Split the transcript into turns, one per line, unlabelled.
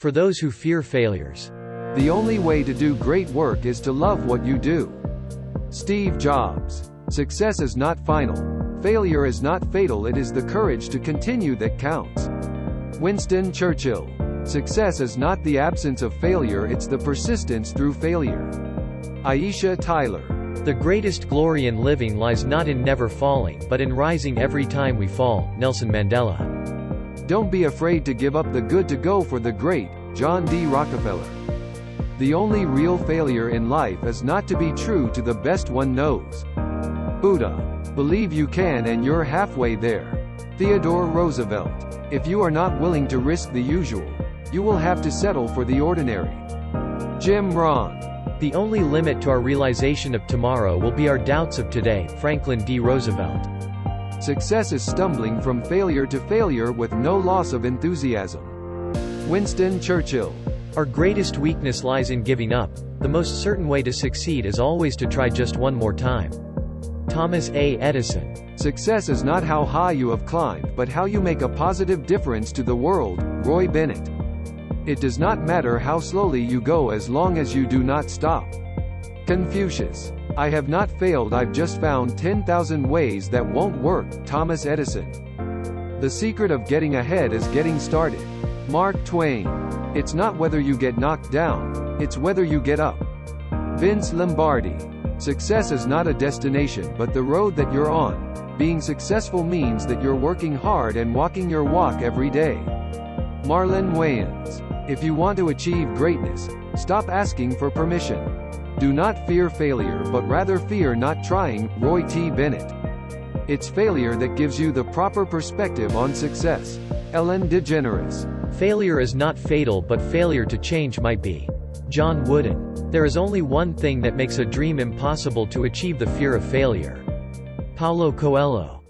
For those who fear failures.
The only way to do great work is to love what you do. Steve Jobs. Success is not final. Failure is not fatal, it is the courage to continue that counts. Winston Churchill. Success is not the absence of failure, it's the persistence through failure. Aisha Tyler.
The greatest glory in living lies not in never falling, but in rising every time we fall. Nelson Mandela.
Don't be afraid to give up the good to go for the great. John D. Rockefeller. The only real failure in life is not to be true to the best one knows. Buddha. Believe you can and you're halfway there. Theodore Roosevelt. If you are not willing to risk the usual, you will have to settle for the ordinary. Jim Rohn.
The only limit to our realization of tomorrow will be our doubts of today. Franklin D. Roosevelt.
Success is stumbling from failure to failure with no loss of enthusiasm. Winston Churchill.
Our greatest weakness lies in giving up. The most certain way to succeed is always to try just one more time. Thomas A. Edison.
Success is not how high you have climbed, but how you make a positive difference to the world. Roy Bennett. It does not matter how slowly you go as long as you do not stop. Confucius. I have not failed, I've just found 10,000 ways that won't work. Thomas Edison. The secret of getting ahead is getting started. Mark Twain. It's not whether you get knocked down, it's whether you get up. Vince Lombardi. Success is not a destination but the road that you're on. Being successful means that you're working hard and walking your walk every day. Marlon Wayans. If you want to achieve greatness, stop asking for permission. Do not fear failure but rather fear not trying. Roy T. Bennett. It's failure that gives you the proper perspective on success. Ellen DeGeneres.
Failure is not fatal but failure to change might be. John Wooden. There is only one thing that makes a dream impossible to achieve: the fear of failure. Paulo Coelho.